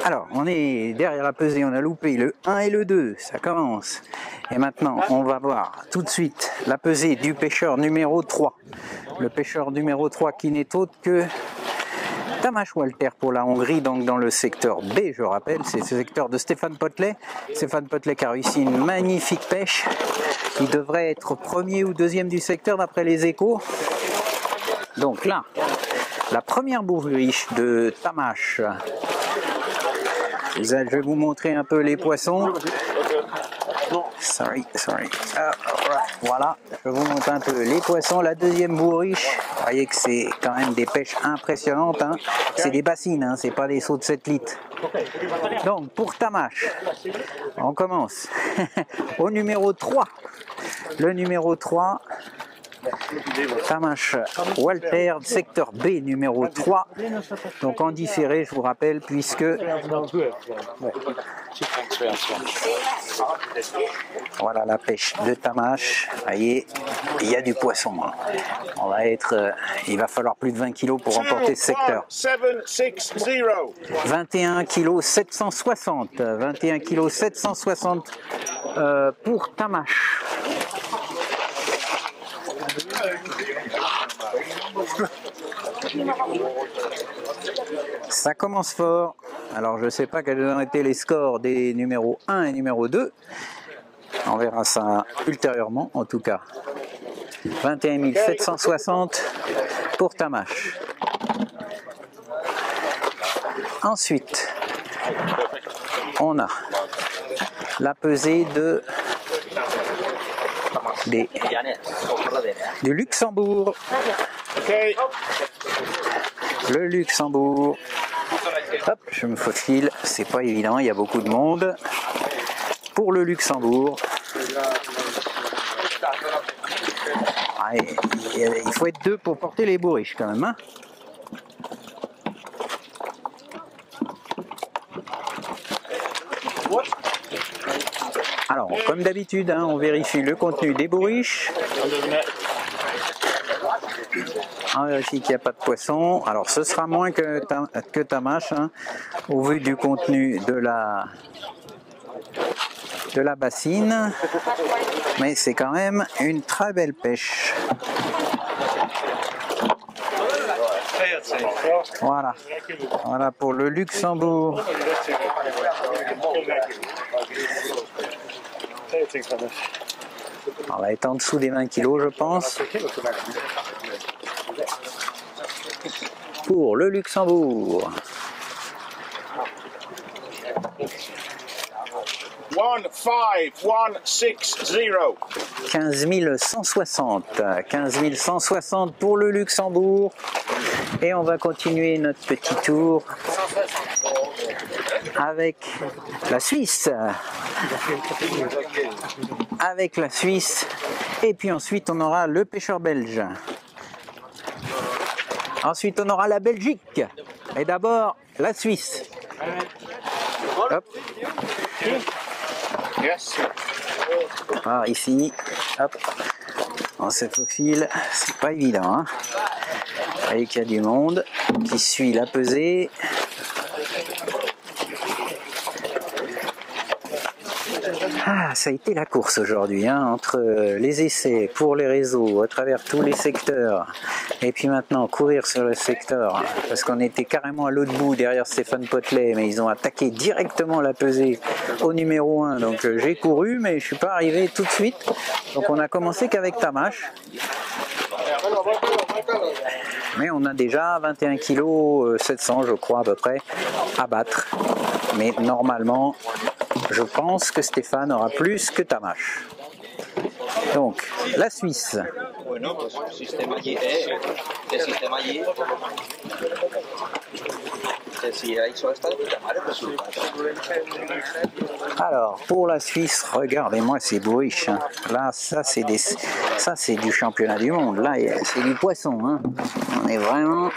Alors, on est derrière la pesée, on a loupé le 1 et le 2, ça commence. Et maintenant, on va voir tout de suite la pesée du pêcheur numéro 3. Le pêcheur numéro 3 qui n'est autre que Tamás Walter pour la Hongrie, donc dans le secteur B, je rappelle, c'est ce secteur de Stéphane Potelet. Stéphane Potelet qui a réussi une magnifique pêche. Il devrait être premier ou deuxième du secteur d'après les échos. Donc là, la première bourriche de Tamás. Je vais vous montrer un peu les poissons. Sorry. Voilà, je vous montre un peu les poissons. La deuxième bourriche, vous voyez que c'est quand même des pêches impressionnantes. Hein. C'est des bassines, hein, c'est pas des seaux de 7 litres. Donc pour Tamás, on commence au numéro 3. Le numéro 3, Tamás Walter, secteur B numéro 3. Donc en différé, je vous rappelle, puisque voilà la pêche de Tamás. Vous voyez, il y a du poisson. Hein. On va être, il va falloir plus de 20 kg pour remporter ce secteur. 21 kg 760. 21 kg 760 pour Tamás. Ça commence fort. Alors je ne sais pas quels ont été les scores des numéros 1 et numéro 2. On verra ça ultérieurement en tout cas. 21 760 pour Tamás. Ensuite, on a la pesée du Luxembourg. Le Luxembourg. Hop, je me faufile, c'est pas évident, il y a beaucoup de monde. Pour le Luxembourg. Allez, il faut être deux pour porter les bourriches quand même. Hein. Alors, comme d'habitude, hein, on vérifie le contenu des bourriches. On vérifie qu'il n'y a pas de poisson. Alors, ce sera moins que Tamás, hein, au vu du contenu de la bassine. Mais c'est quand même une très belle pêche. Voilà. Voilà pour le Luxembourg. On va être en dessous des 20 kg, je pense. Pour le Luxembourg. 15 160. 15 160 pour le Luxembourg. Et on va continuer notre petit tour avec la Suisse. Avec la Suisse. Et puis ensuite on aura le pêcheur belge. Ensuite on aura la Belgique. Et d'abord la Suisse. Hop. Alors ici, hop, on se faufile, c'est pas évident. Hein. Vous voyez qu'il y a du monde qui suit la pesée. Ah, ça a été la course aujourd'hui, hein, entre les essais pour les réseaux, à travers tous les secteurs, et puis maintenant courir sur le secteur, parce qu'on était carrément à l'autre bout derrière Stéphane Potelet, mais ils ont attaqué directement la pesée au numéro 1, donc j'ai couru, mais je ne suis pas arrivé tout de suite, donc on a commencé qu'avec Tamás. Mais on a déjà 21 kg 700 je crois à peu près à battre, mais normalement je pense que Stéphane aura plus que Tamás. Donc la Suisse. Alors pour la Suisse, regardez-moi ces bourriches. Hein. Là, ça c'est du championnat du monde. Là, c'est du poisson. Hein. On est vraiment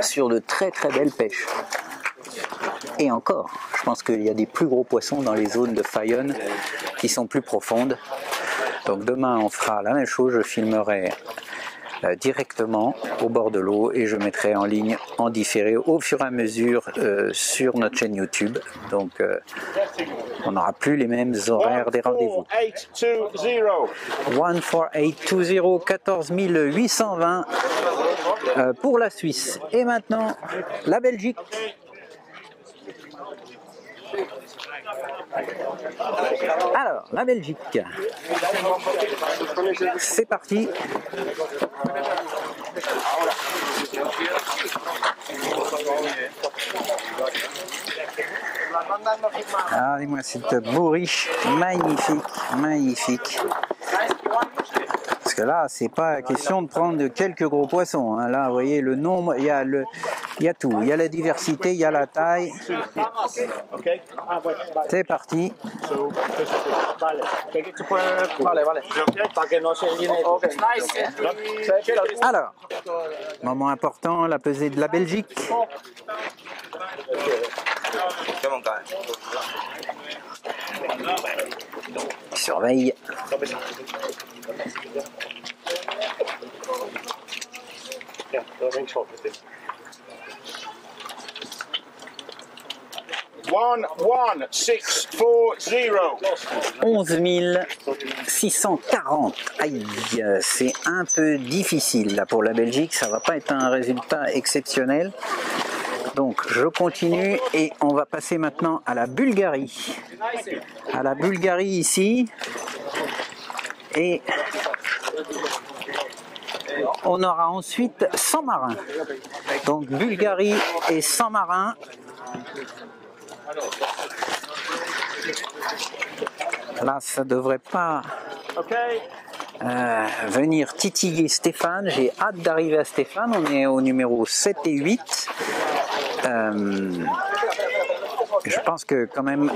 sur de très très belles pêches. Et encore, je pense qu'il y a des plus gros poissons dans les zones de Fayonne qui sont plus profondes. Donc demain on fera la même chose, je filmerai directement au bord de l'eau et je mettrai en ligne en différé au fur et à mesure sur notre chaîne YouTube. Donc on n'aura plus les mêmes horaires des rendez-vous. 14820, 14 820 pour la Suisse. Et maintenant la Belgique. Alors, la Belgique, c'est parti. Regardez-moi cette bourriche, magnifique, magnifique. Parce que là, c'est pas question de prendre quelques gros poissons. Hein. Là, vous voyez le nombre, il y a tout. Il y a la diversité, il y a la taille. C'est parti. Alors, moment important, la pesée de la Belgique. Surveille. One, 11 640. Aïe, c'est un peu difficile là pour la Belgique, ça va pas être un résultat exceptionnel. Donc je continue et on va passer maintenant à la Bulgarie. À la Bulgarie ici. Et on aura ensuite 100 marins. Donc Bulgarie et 100 marins. Là, ça devrait pas venir titiller Stéphane. J'ai hâte d'arriver à Stéphane. On est au numéro 7 et 8. Je pense que quand même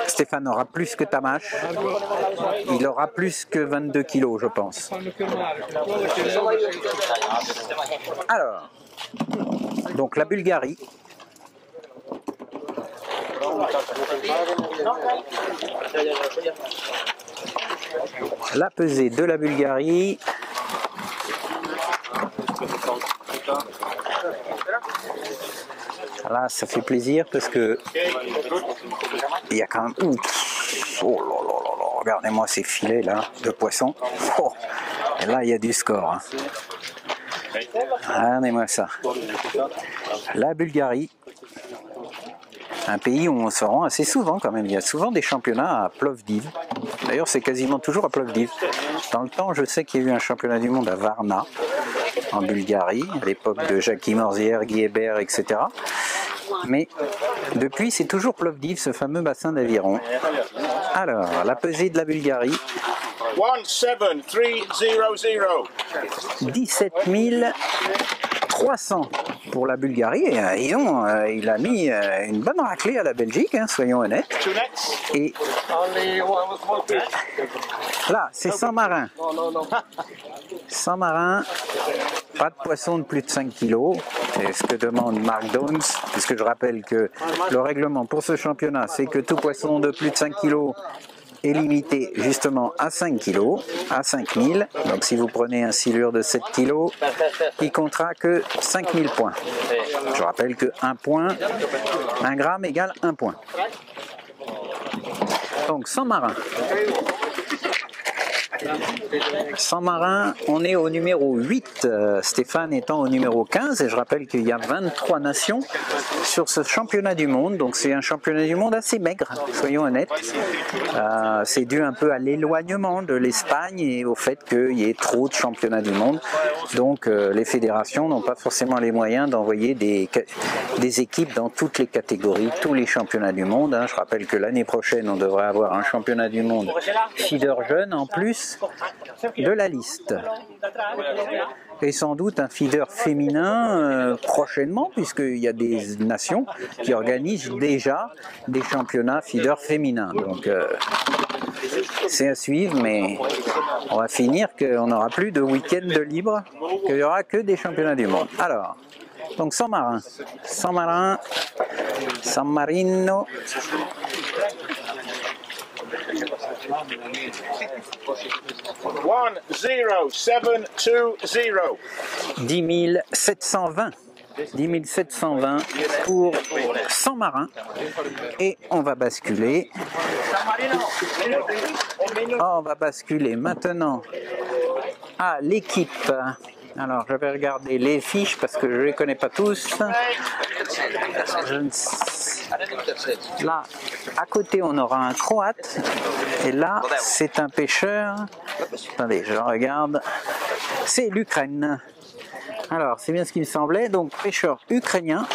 Stéphane aura plus que Tamash. Il aura plus que 22 kilos, je pense. Alors, donc la Bulgarie. La pesée de la Bulgarie. Là, ça fait plaisir parce que il y a quand même. Oh là là là là, regardez-moi ces filets là de poisson. Oh, et là, il y a du score. Hein. Regardez-moi ça. La Bulgarie. Un pays où on se rend assez souvent quand même. Il y a souvent des championnats à Plovdiv. D'ailleurs, c'est quasiment toujours à Plovdiv. Dans le temps, je sais qu'il y a eu un championnat du monde à Varna, en Bulgarie, à l'époque de Jackie Morzière, Guy Hébert, etc. Mais depuis, c'est toujours Plovdiv, ce fameux bassin d'aviron. Alors, la pesée de la Bulgarie. 17 300 pour la Bulgarie. Et il a mis une bonne raclée à la Belgique, hein, soyons honnêtes. Et là, c'est 100 marins. 100 marins, pas de poisson de plus de 5 kg. C'est ce que demande Mark Downs, puisque je rappelle que le règlement pour ce championnat, c'est que tout poisson de plus de 5 kg est limité justement à 5 kg, à 5000. Donc si vous prenez un silure de 7 kg, il comptera que 5000 points. Je rappelle que 1 point, 1 gramme égale 1 point. Donc 100 marins. 100 marins, on est au numéro 8, Stéphane étant au numéro 15, et je rappelle qu'il y a 23 nations sur ce championnat du monde, donc c'est un championnat du monde assez maigre, soyons honnêtes. C'est dû un peu à l'éloignement de l'Espagne et au fait qu'il y ait trop de championnats du monde, donc les fédérations n'ont pas forcément les moyens d'envoyer des équipes dans toutes les catégories, tous les championnats du monde. Hein. Je rappelle que l'année prochaine, on devrait avoir un championnat du monde feeder jeune en plus de la liste. Et sans doute un feeder féminin prochainement, puisqu'il y a des nations qui organisent déjà des championnats feeder féminins. Donc c'est à suivre, mais on va finir qu'on n'aura plus de week-end de libre, qu'il n'y aura que des championnats du monde. Alors, donc 100 marins. 100 marins, San Marino. 10 720. 10 720 pour 100 marins. Et on va basculer. On va basculer maintenant à l'équipe. Alors, je vais regarder les fiches parce que je ne les connais pas tous. Là, à côté, on aura un Croate. Et là, c'est un pêcheur. Attendez, je regarde. C'est l'Ukraine. Alors, c'est bien ce qui me semblait. Donc, pêcheur ukrainien.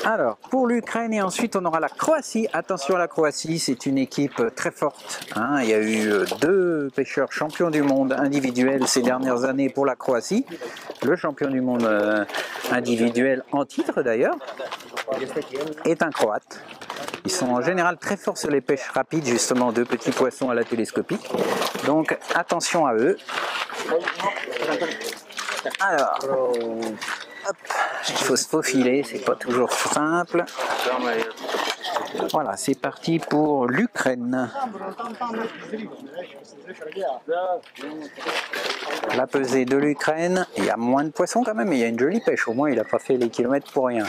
Alors, pour l'Ukraine et ensuite on aura la Croatie. Attention à la Croatie, c'est une équipe très forte. Hein. Il y a eu 2 pêcheurs champions du monde individuels ces dernières années pour la Croatie. Le champion du monde individuel en titre d'ailleurs est un Croate. Ils sont en général très forts sur les pêches rapides, justement, de petits poissons à la télescopique. Donc attention à eux. Alors, hop, il faut se faufiler, c'est pas toujours simple. Voilà, c'est parti pour l'Ukraine. La pesée de l'Ukraine, il y a moins de poissons quand même, mais il y a une jolie pêche. Au moins, il n'a pas fait les kilomètres pour rien.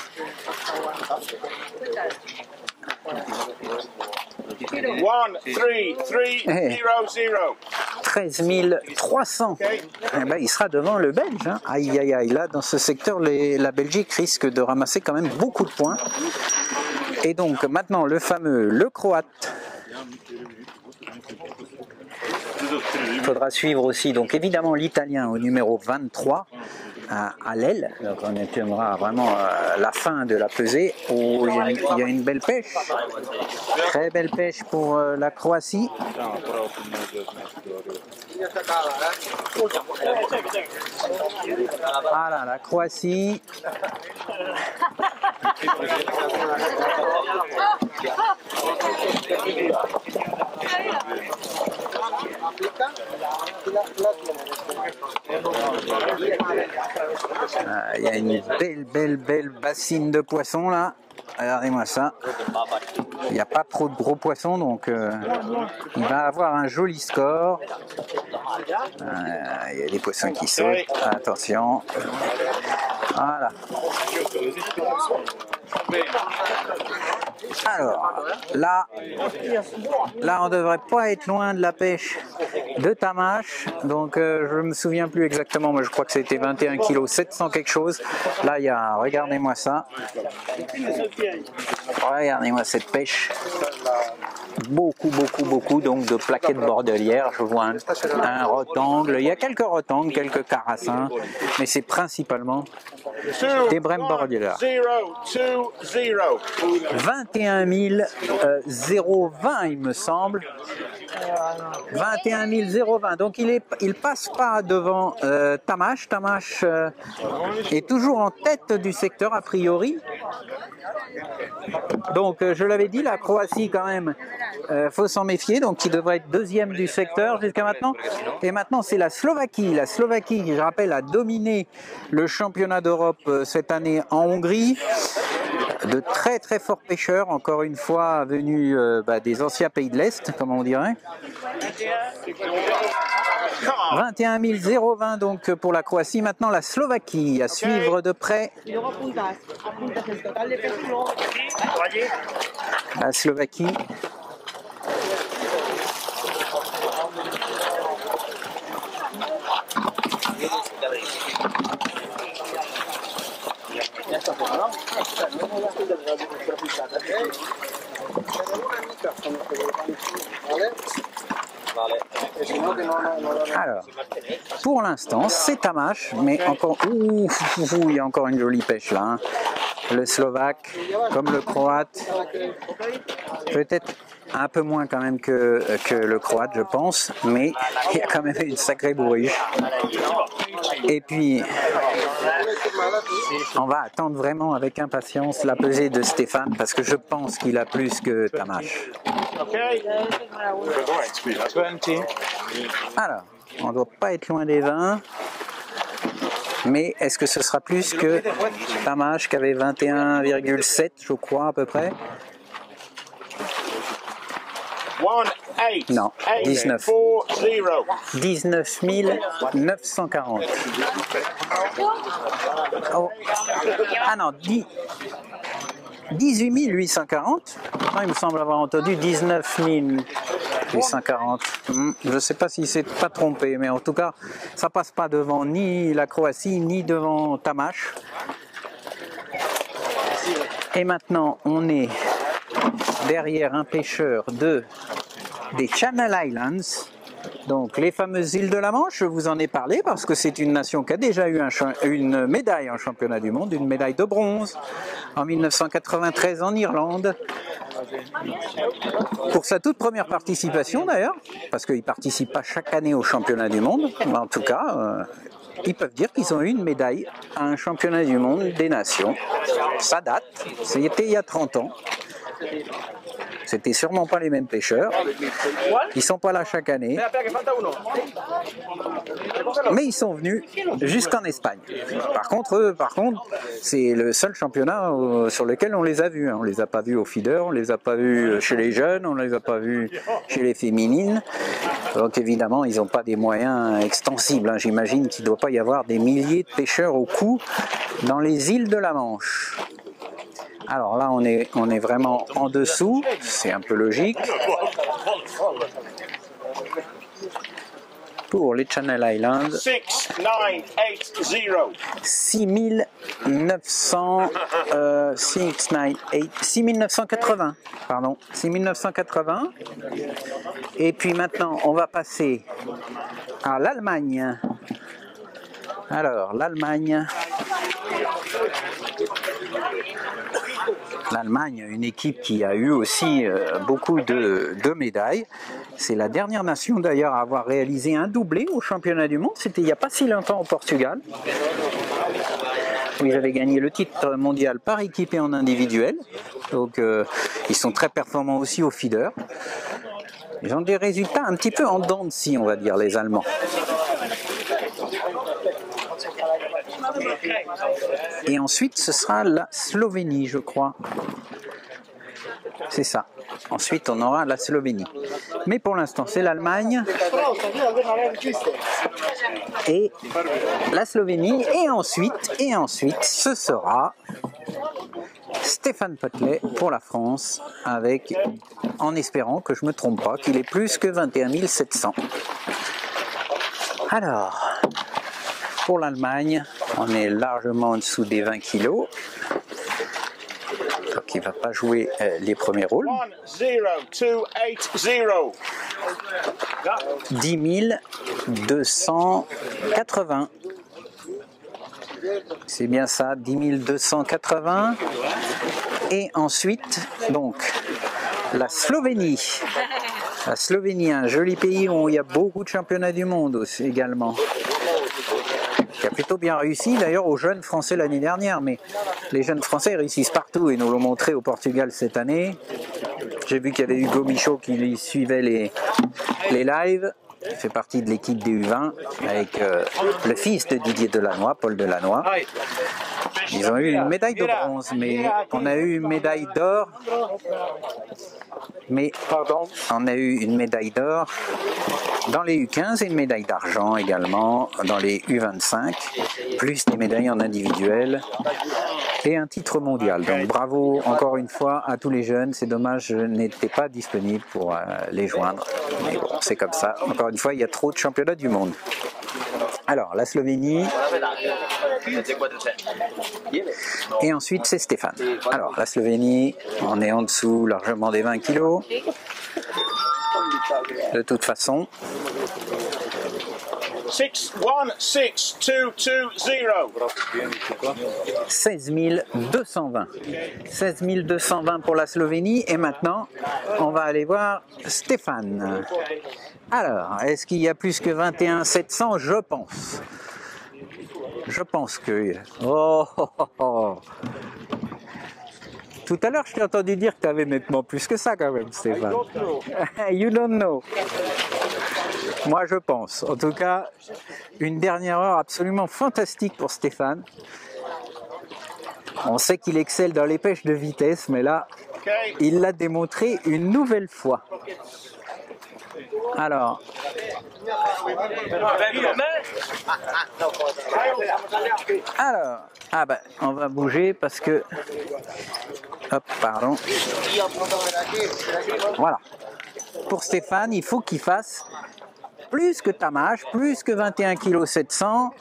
13 300. Eh ben, il sera devant le Belge. Hein. Aïe, aïe, aïe. Là, dans ce secteur, la Belgique risque de ramasser quand même beaucoup de points. Et donc, maintenant, le fameux, le Croate. Il faudra suivre aussi, donc évidemment, l'Italien au numéro 23. À l'aile, donc on attendra vraiment la fin de la pesée où il y a une belle pêche, très belle pêche pour la Croatie. Voilà la Croatie. Il y a une belle bassine de poissons là. Regardez-moi ça. Il n'y a pas trop de gros poissons, donc il va avoir un joli score. Il y a des poissons qui sautent. Attention. Voilà. Alors, là on devrait pas être loin de la pêche de Tamash. Donc, je me souviens plus exactement, mais je crois que c'était 21 kg, 700 quelque chose. Là, il y a, regardez-moi ça. Regardez-moi cette pêche. Beaucoup donc de plaquettes bordelières. Je vois un rotangle. Il y a quelques rotangles, quelques carassins, mais c'est principalement des brèmes bordelières. 21 020 il me semble. 21 020. Donc il passe pas devant Tamash. Tamash est toujours en tête du secteur a priori. Donc je l'avais dit, la Croatie quand même, faut s'en méfier, donc il devrait être deuxième du secteur jusqu'à maintenant. Et maintenant c'est la Slovaquie. La Slovaquie, je rappelle, a dominé le championnat d'Europe cette année en Hongrie. De très forts pêcheurs, encore une fois venus des anciens pays de l'Est, comme on dirait. 21 020 donc pour la Croatie. Maintenant la Slovaquie à suivre de près. La Slovaquie. Alors, pour l'instant, c'est Tamash, mais encore, il y a encore une jolie pêche là. Hein. Le Slovaque, comme le Croate, peut-être un peu moins quand même que le Croate, je pense, mais il y a quand même une sacrée bourriche. Et puis, on va attendre vraiment avec impatience la pesée de Stéphane, parce que je pense qu'il a plus que Tamash. Alors, on ne doit pas être loin des 20. Mais est-ce que ce sera plus que Tamash qui avait 21,7 je crois à peu près? Non, 19. 19 940. Oh. Ah non, 18 840. Non, il me semble avoir entendu 19 840. Je ne sais pas s'il s'est pas trompé, mais en tout cas, ça passe pas devant ni la Croatie, ni devant Tamaš. Et maintenant, on est derrière un pêcheur des Channel Islands, donc les fameuses îles de la Manche. Je vous en ai parlé parce que c'est une nation qui a déjà eu une médaille en championnat du monde, une médaille de bronze en 1993 en Irlande, pour sa toute première participation d'ailleurs, parce qu'ils ne participent pas chaque année au championnat du monde, mais en tout cas, ils peuvent dire qu'ils ont eu une médaille à un championnat du monde des nations. Ça date, c'était il y a 30 ans. C'était sûrement pas les mêmes pêcheurs. Ils sont pas là chaque année. Mais ils sont venus jusqu'en Espagne. Par contre, c'est le seul championnat sur lequel on les a vus. On les a pas vus au feeder, on les a pas vus chez les jeunes, on les a pas vus chez les féminines. Donc évidemment, ils n'ont pas des moyens extensibles. J'imagine qu'il ne doit pas y avoir des milliers de pêcheurs au coup dans les îles de la Manche. Alors là, on est vraiment en dessous, c'est un peu logique. Pour les Channel Islands, 6980, pardon, 6980. Et puis maintenant, on va passer à l'Allemagne. Alors, l'Allemagne, une équipe qui a eu aussi beaucoup de médailles. C'est la dernière nation d'ailleurs à avoir réalisé un doublé au championnat du monde. C'était il n'y a pas si longtemps au Portugal, où ils avaient gagné le titre mondial par équipe et en individuel. Donc ils sont très performants aussi au feeder. Ils ont des résultats un petit peu en dents de scie, on va dire, les Allemands. Et ensuite, ce sera la Slovénie, je crois. C'est ça. Ensuite, on aura la Slovénie. Mais pour l'instant, c'est l'Allemagne et la Slovénie. Et ensuite, ce sera Stéphane Potelet pour la France, en espérant que je ne me trompe pas, qu'il est plus que 21 700. Alors, pour l'Allemagne, on est largement en dessous des 20 kilos. Donc il ne va pas jouer les premiers rôles. 10 280. C'est bien ça, 10 280. Et ensuite, donc, la Slovénie. La Slovénie, un joli pays où il y a beaucoup de championnats du monde aussi, également. Qui a plutôt bien réussi d'ailleurs aux jeunes Français l'année dernière, mais les jeunes Français réussissent partout et nous l'ont montré au Portugal cette année. J'ai vu qu'il y avait Hugo Michaud qui suivait les lives. Il fait partie de l'équipe des U20 avec le fils de Didier Delannoy, Paul Delannoy. Ils ont eu une médaille de bronze, mais on a eu une médaille d'or. On a eu une médaille d'or dans les U15 et une médaille d'argent également dans les U25, plus des médailles en individuel et un titre mondial. Donc bravo encore une fois à tous les jeunes. C'est dommage, je n'étais pas disponible pour les joindre. Mais bon, c'est comme ça. Encore une fois, il y a trop de championnats du monde. Alors, la Slovénie. Et ensuite, c'est Stéphane. Alors, la Slovénie, on est en dessous largement des 20 kilos. De toute façon. 16 220. 16 220 pour la Slovénie. Et maintenant, on va aller voir Stéphane. Alors, est-ce qu'il y a plus que 21 700? Je pense. Je pense que... Oh, oh, oh, oh. Tout à l'heure, je t'ai entendu dire que tu avais nettement plus que ça quand même, Stéphane. You don't know. Moi, je pense. En tout cas, une dernière heure absolument fantastique pour Stéphane. On sait qu'il excelle dans les pêches de vitesse, mais là, il l'a démontré une nouvelle fois. Alors, ah ben, on va bouger parce que, hop, pardon. Voilà. Pour Stéphane, il faut qu'il fasse plus que Tamash, plus que 21 kg 700.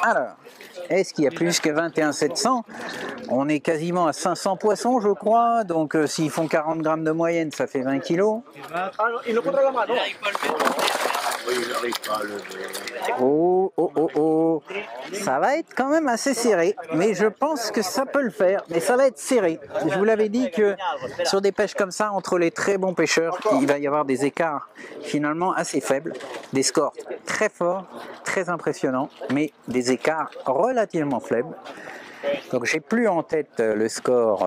Alors, est-ce qu'il y a plus que 21 700? On est quasiment à 500 poissons, je crois. Donc, s'ils font 40 grammes de moyenne, ça fait 20 kilos. Oh, oh, oh, oh. Ça va être quand même assez serré, mais je pense que ça peut le faire. Mais ça va être serré. Je vous l'avais dit que sur des pêches comme ça, entre les très bons pêcheurs, il va y avoir des écarts finalement assez faibles, des scores très forts, très impressionnants, mais des écarts relativement faibles. Donc j'ai plus en tête le score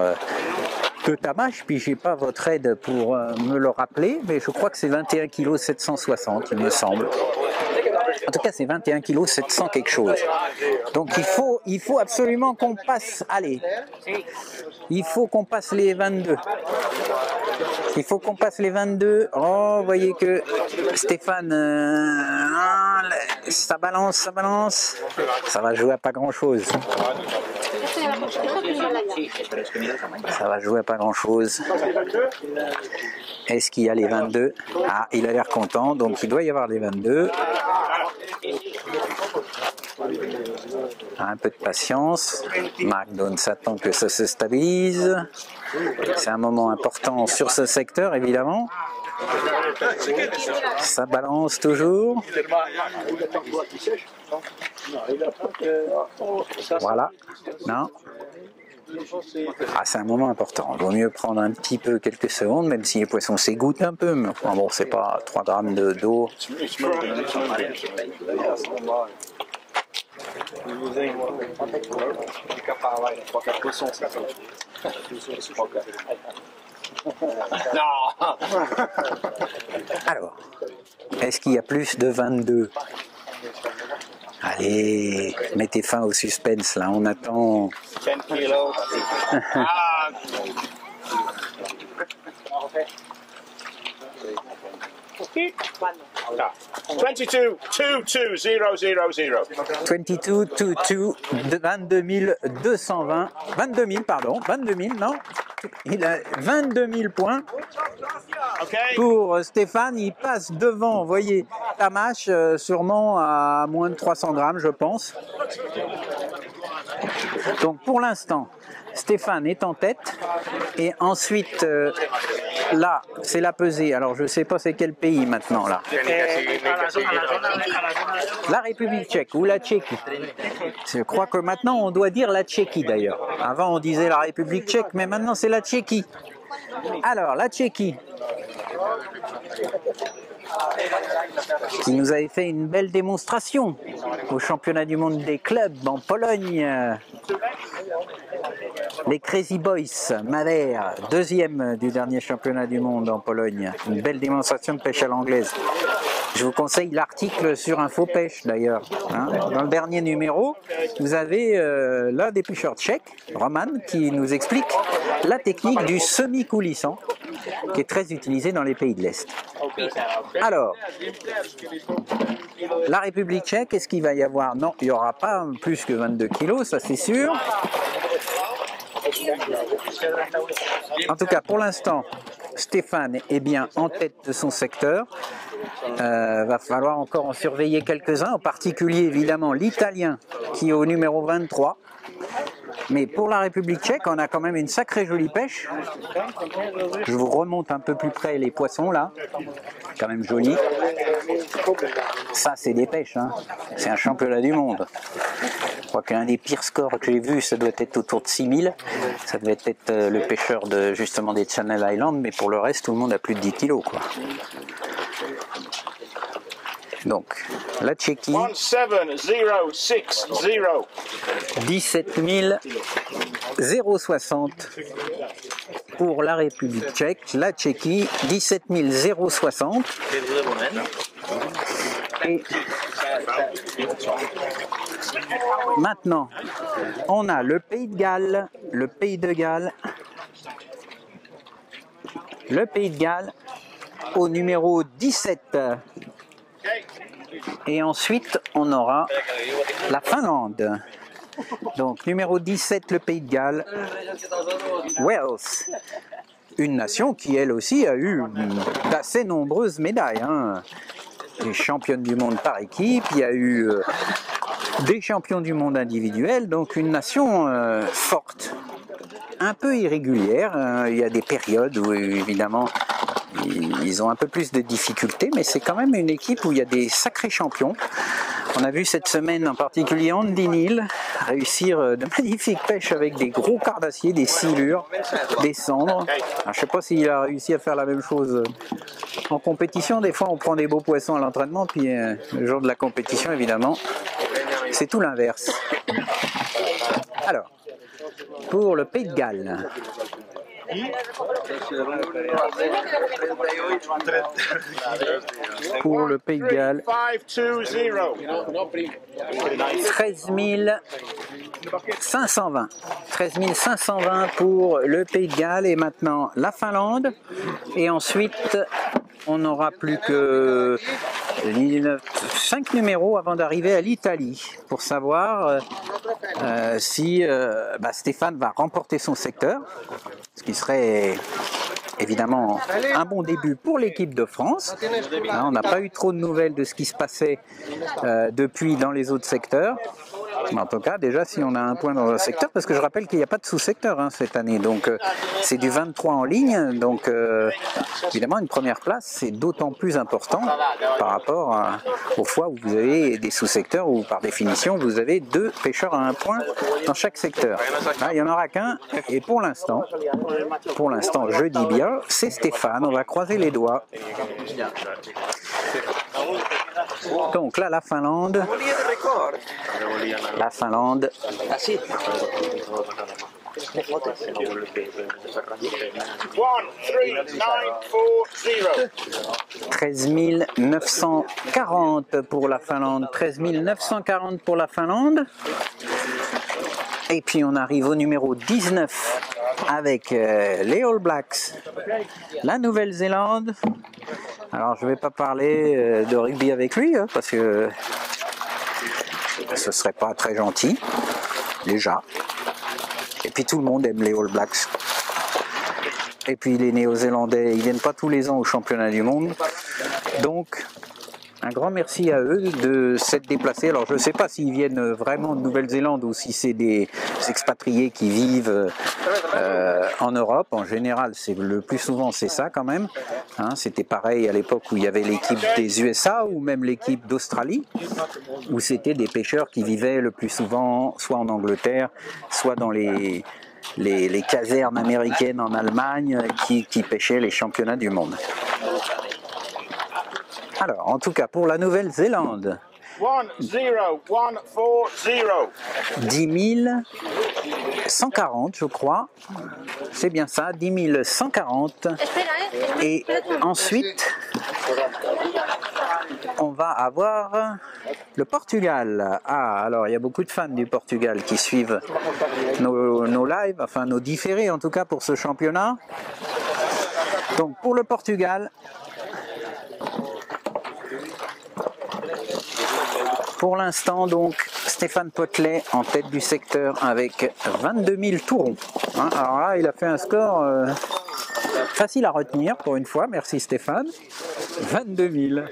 de Tamash, puis j'ai pas votre aide pour me le rappeler, mais je crois que c'est 21 kg 760, il me semble. En tout cas, c'est 21 kg 700 quelque chose. Donc il faut absolument qu'on passe, allez, il faut qu'on passe les 22. Il faut qu'on passe les 22. Oh, vous voyez que Stéphane, ça balance, ça balance. Ça va jouer à pas grand-chose. Ça va jouer à pas grand-chose. Est-ce qu'il y a les 22? Ah, il a l'air content, donc il doit y avoir les 22. Un peu de patience. Mark Downes attend que ça se stabilise. C'est un moment important sur ce secteur, évidemment. Ça balance toujours. Voilà. Non. Ah, c'est un moment important. Il vaut mieux prendre un petit peu quelques secondes, même si les poissons s'égouttent un peu. Mais enfin, bon, c'est pas 3 grammes d'eau. Alors, est-ce qu'il y a plus de 22? Allez, mettez fin au suspense, là, on attend. 10 kilos. 22 22 0 0 0. 22 22 22 220 22 000 pardon 22 000 non, il a 22 000 points. Pour Stéphane, il passe devant, vous voyez, Tamash sûrement à moins de 300 grammes, je pense. Donc pour l'instant, Stéphane est en tête. Et ensuite, là, c'est la pesée. Alors je ne sais pas c'est quel pays maintenant, là. La République tchèque ou la Tchéquie. Je crois que maintenant, on doit dire la Tchéquie d'ailleurs. Avant, on disait la République tchèque, mais maintenant, c'est la Tchéquie. Alors, la Tchéquie, qui nous avait fait une belle démonstration au championnat du monde des clubs en Pologne. Les Crazy Boys, Madère, deuxième du dernier championnat du monde en Pologne. Une belle démonstration de pêche à l'anglaise. Je vous conseille l'article sur Info Pêche d'ailleurs. Hein. Dans le dernier numéro, vous avez l'un des pêcheurs tchèques, Roman, qui nous explique la technique du semi-coulissant, qui est très utilisée dans les pays de l'Est. Alors, la République tchèque, est-ce qu'il va y avoir? Non, il n'y aura pas plus que 22 kilos, ça c'est sûr. En tout cas, pour l'instant, Stéphane est bien en tête de son secteur. Va falloir encore en surveiller quelques-uns, en particulier évidemment l'Italien qui est au numéro 23. Mais pour la République tchèque, on a quand même une sacrée jolie pêche. Je vous remonte un peu plus près les poissons là, quand même joli. Ça c'est des pêches, hein. C'est un championnat du monde. Je crois qu'un des pires scores que j'ai vu, ça doit être autour de 6000. Ça devait être le pêcheur de justement des Channel Islands, mais pour le reste, tout le monde a plus de 10 kilos, quoi. Donc, la Tchéquie, 17 060. pour la République tchèque, la Tchéquie, 17 060. Et maintenant, on a le Pays de Galles, le Pays de Galles au numéro 17. Et ensuite, on aura la Finlande. Donc, numéro 17, le Pays de Galles. Wales, une nation qui, elle aussi, a eu d'assez nombreuses médailles. Des championnes du monde par équipe, il y a eu des champions du monde individuels, donc une nation forte, un peu irrégulière. Il y a des périodes où, évidemment, ils ont un peu plus de difficultés, mais c'est quand même une équipe où il y a des sacrés champions. On a vu cette semaine en particulier Andy Neal réussir de magnifiques pêches avec des gros cardassiers, des silures, des cendres. Alors, je ne sais pas s'il a réussi à faire la même chose en compétition. Des fois on prend des beaux poissons à l'entraînement, puis le jour de la compétition évidemment c'est tout l'inverse. Alors, pour le Pays de Galles, pour le Pays de Galles, 13 520. 13 520 pour le Pays de Galles et maintenant la Finlande. Et ensuite, on n'aura plus que 5 numéros avant d'arriver à l'Italie pour savoir si Stéphane va remporter son secteur, ce qui serait évidemment un bon début pour l'équipe de France. On n'a pas eu trop de nouvelles de ce qui se passait depuis dans les autres secteurs. Mais en tout cas, déjà, si on a un point dans un secteur, parce que je rappelle qu'il n'y a pas de sous-secteur cette année, donc c'est du 23 en ligne, donc évidemment, une première place, c'est d'autant plus important par rapport aux fois où vous avez des sous-secteurs, où par définition, vous avez 2 pêcheurs à 1 point dans chaque secteur. Là, il n'y en aura qu'un, et pour l'instant, je dis bien, c'est Stéphane, on va croiser les doigts. Donc là, la Finlande. 13 940 pour la Finlande. 13 940 pour la Finlande. Et puis on arrive au numéro 19 avec les All Blacks, la Nouvelle-Zélande. Alors je ne vais pas parler de rugby avec lui parce que ce serait pas très gentil déjà. Et puis tout le monde aime les All Blacks. Et puis les Néo-Zélandais, ils viennent pas tous les ans au championnat du monde. Donc un grand merci à eux de s'être déplacés. Alors je ne sais pas s'ils viennent vraiment de Nouvelle-Zélande ou si c'est des expatriés qui vivent en Europe. En général, le plus souvent c'est ça quand même. C'était pareil à l'époque où il y avait l'équipe des USA ou même l'équipe d'Australie, où c'était des pêcheurs qui vivaient le plus souvent soit en Angleterre, soit dans les casernes américaines en Allemagne qui pêchaient les championnats du monde. Alors, en tout cas, pour la Nouvelle-Zélande, 10 140, je crois. C'est bien ça, 10 140. Et ensuite, on va avoir le Portugal. Ah, alors il y a beaucoup de fans du Portugal qui suivent nos lives, enfin nos différés en tout cas pour ce championnat. Donc pour le Portugal, pour l'instant, donc, Stéphane Potelet en tête du secteur avec 22 000 tourons. Alors là, il a fait un score facile à retenir pour une fois. Merci Stéphane. 22 000.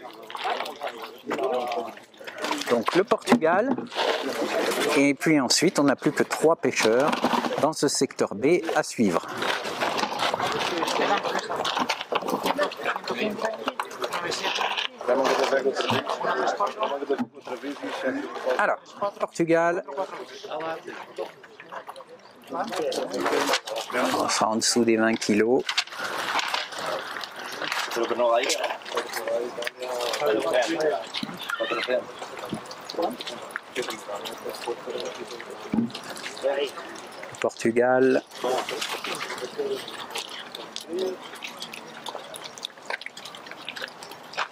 Donc le Portugal. Et puis ensuite, on n'a plus que 3 pêcheurs dans ce secteur B à suivre. Alors, Portugal. On sera en dessous des 20 kilos. Portugal.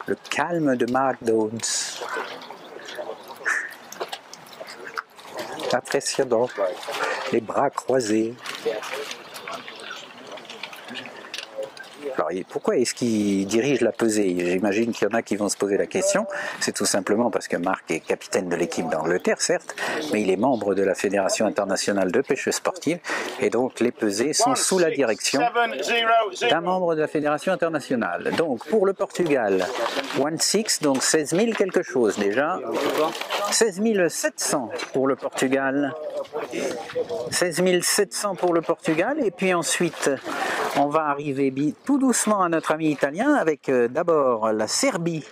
Le calme de Mark Downs. Impressionnant. Les bras croisés. Alors, pourquoi est-ce qu'il dirige la pesée? J'imagine qu'il y en a qui vont se poser la question. C'est tout simplement parce que Marc est capitaine de l'équipe d'Angleterre, certes, mais il est membre de la Fédération internationale de pêche sportive, et donc les pesées sont sous la direction d'un membre de la Fédération internationale. Donc pour le Portugal, 1-6, donc 16 000 quelque chose déjà. 16 700 pour le Portugal. 16 700 pour le Portugal, et puis ensuite on va arriver tout doucement à notre ami italien avec d'abord la Serbie.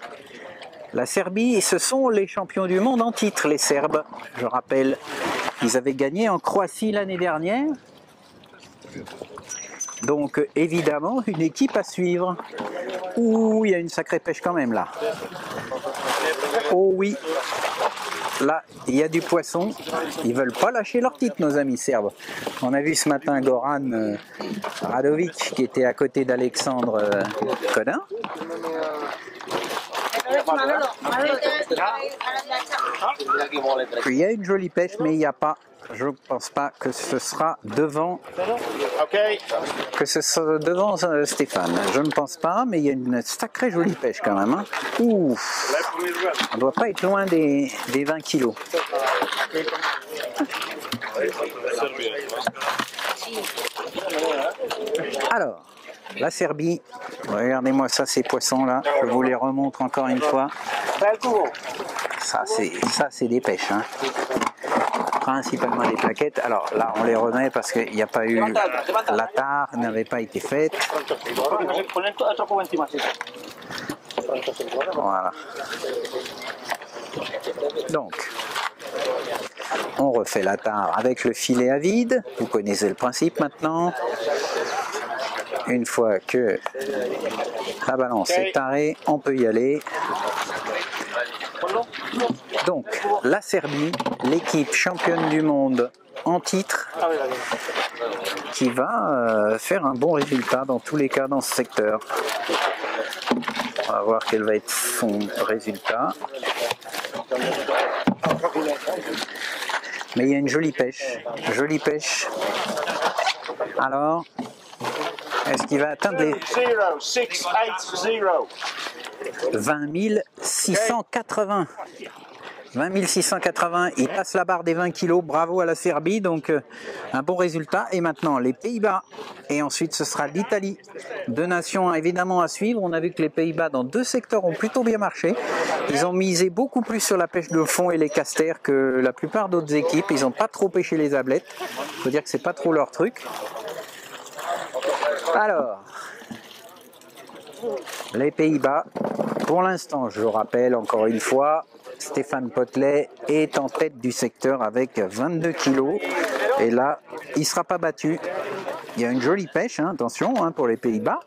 La Serbie, ce sont les champions du monde en titre, les Serbes. Je rappelle, ils avaient gagné en Croatie l'année dernière. Donc évidemment, une équipe à suivre. Ouh, il y a une sacrée pêche quand même là. Oh oui. Là, il y a du poisson. Ils veulent pas lâcher leur titre, nos amis serbes. On a vu ce matin Goran Radovic qui était à côté d'Alexandre Codin. Il y a une jolie pêche, mais il n'y a pas. Je ne pense pas que ce sera devant. Que ce sera devant Stéphane. Je ne pense pas, mais il y a une sacrée jolie pêche quand même. Hein. Ouh. On ne doit pas être loin des 20 kilos. Alors, la Serbie, regardez-moi ça, ces poissons-là, je vous les remontre encore une fois. Ça, c'est des pêches, hein. Principalement des plaquettes. Alors là, on les remet parce qu'il n'y a pas eu... La tare n'avait pas été faite. Voilà. Donc, on refait la tare avec le filet à vide. Vous connaissez le principe maintenant. Une fois que la balance est tarée, on peut y aller. Donc, la Serbie, l'équipe championne du monde en titre, qui va faire un bon résultat dans tous les cas dans ce secteur. On va voir quel va être son résultat. Mais il y a une jolie pêche. Jolie pêche. Alors, est-ce qu'il va atteindre les 20 680? 20 680, il passe la barre des 20 kilos, bravo à la Serbie, donc un bon résultat. Et maintenant les Pays-Bas, et ensuite ce sera l'Italie. Deux nations évidemment à suivre. On a vu que les Pays-Bas dans deux secteurs ont plutôt bien marché. Ils ont misé beaucoup plus sur la pêche de fond et les casters que la plupart d'autres équipes. Ils n'ont pas trop pêché les ablettes, il faut dire que c'est pas trop leur truc. Alors, les Pays-Bas, pour l'instant, je rappelle encore une fois, Stéphane Potelet est en tête du secteur avec 22 kilos. Et là, il ne sera pas battu. Il y a une jolie pêche, hein, attention, hein, pour les Pays-Bas.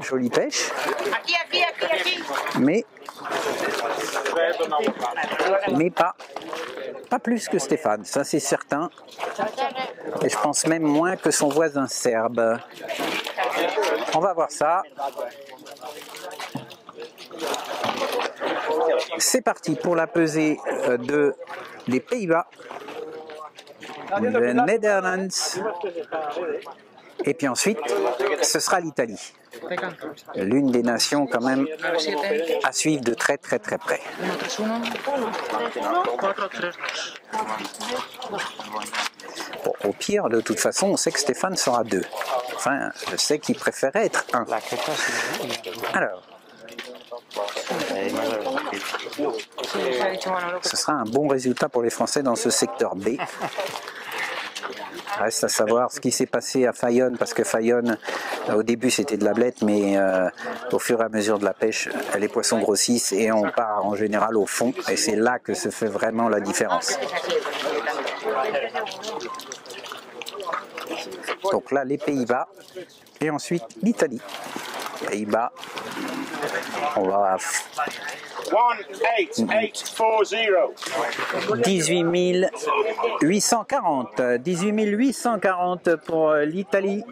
Jolie pêche. Mais pas plus que Stéphane, ça c'est certain. Et je pense même moins que son voisin serbe. On va voir ça. C'est parti pour la pesée des Pays-Bas, de Netherlands, et puis ensuite ce sera l'Italie. L'une des nations quand même à suivre de très près. Bon, au pire, de toute façon, on sait que Stéphane sera 2. Enfin, je sais qu'il préférait être 1. Alors, ce sera un bon résultat pour les Français dans ce secteur B. Reste à savoir ce qui s'est passé à Fayonne, parce que Fayonne, au début c'était de la blette, mais au fur et à mesure de la pêche, les poissons grossissent et on part en général au fond, et c'est là que se fait vraiment la différence. Donc là, les Pays-Bas, et ensuite l'Italie. Pays-Bas, on va 18840. 18 840. 18 840 pour l'Italie.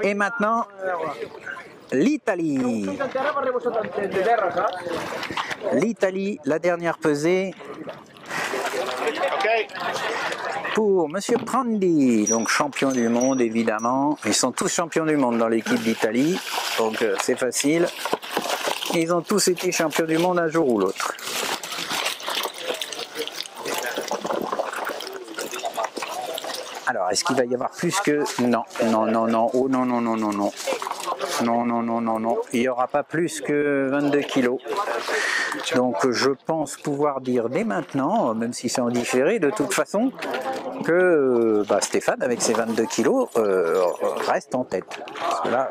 Et maintenant, l'Italie. L'Italie, la dernière pesée. Okay. Pour Monsieur Prandi, donc champion du monde évidemment. Ils sont tous champions du monde dans l'équipe d'Italie, donc c'est facile. Ils ont tous été champions du monde un jour ou l'autre. Alors, est-ce qu'il va y avoir plus que... Non, non, non, non, oh non, non, non, non, non. Non, non, non, non, non. Il n'y aura pas plus que 22 kilos. Donc je pense pouvoir dire dès maintenant, même si c'est en différé de toute façon, que Stéphane avec ses 22 kilos reste en tête. Parce que là,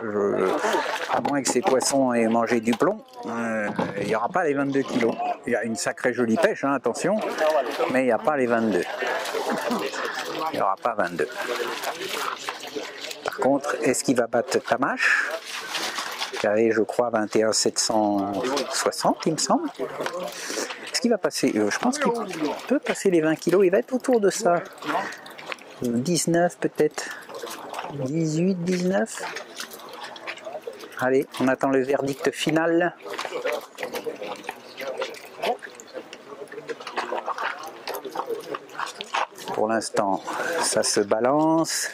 à moins que ces poissons aient mangé du plomb, il n'y aura pas les 22 kilos. Il y a une sacrée jolie pêche, hein, attention, mais il n'y a pas les 22. Il n'y aura pas 22. Par contre, est-ce qu'il va battre Tamash ? Qui avait, je crois, 21 760, il me semble. Est-ce qu'il va passer je pense qu'il peut passer les 20 kilos. Il va être autour de ça. 19 peut-être. 18, 19. Allez, on attend le verdict final. Pour l'instant, ça se balance.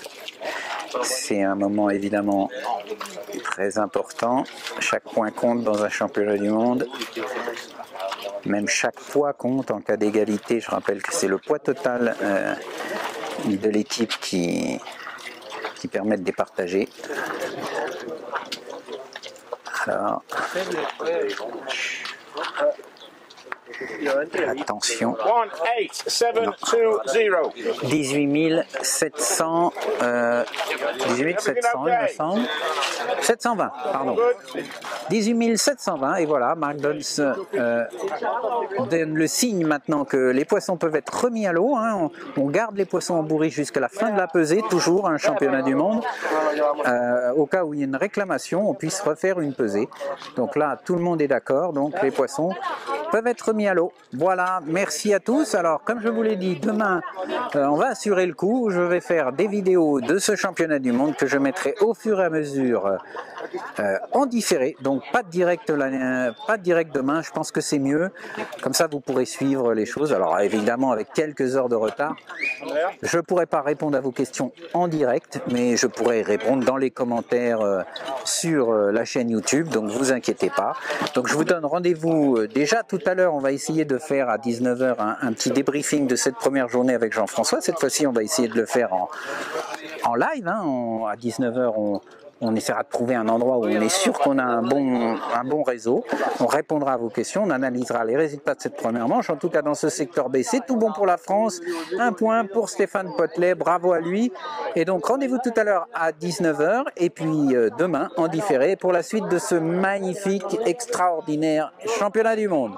C'est un moment évidemment très important. Chaque point compte dans un championnat du monde. Même chaque poids compte en cas d'égalité. Je rappelle que c'est le poids total de l'équipe qui permet de départager. Alors, attention. 18 700, 18 700 il me semble. 720, pardon. 18 720 et voilà, Mark donne le signe maintenant que les poissons peuvent être remis à l'eau. Hein. On garde les poissons embourris jusqu'à la fin de la pesée, toujours un championnat du monde. Au cas où il y a une réclamation, on puisse refaire une pesée. Donc là, tout le monde est d'accord, donc les poissons peuvent être mis à l'eau. Voilà, merci à tous. Alors, comme je vous l'ai dit, demain, on va assurer le coup. Je vais faire des vidéos de ce championnat du monde que je mettrai au fur et à mesure en différé. Donc, pas de direct demain. Je pense que c'est mieux. Comme ça, vous pourrez suivre les choses. Alors, évidemment, avec quelques heures de retard. Je ne pourrai pas répondre à vos questions en direct, mais je pourrai répondre dans les commentaires sur la chaîne YouTube. Donc, vous inquiétez pas. Donc, je vous donne rendez-vous déjà tout à l'heure. On va essayer de faire à 19 h un petit débriefing de cette première journée avec Jean-François. Cette fois-ci, on va essayer de le faire en live. Hein. À 19 h, on essaiera de trouver un endroit où on est sûr qu'on a un bon réseau. On répondra à vos questions, on analysera les résultats de cette première manche. En tout cas, dans ce secteur B, c'est tout bon pour la France. Un point pour Stéphane Potelet, bravo à lui. Et donc, rendez-vous tout à l'heure à 19 h et puis demain en différé pour la suite de ce magnifique, extraordinaire championnat du monde.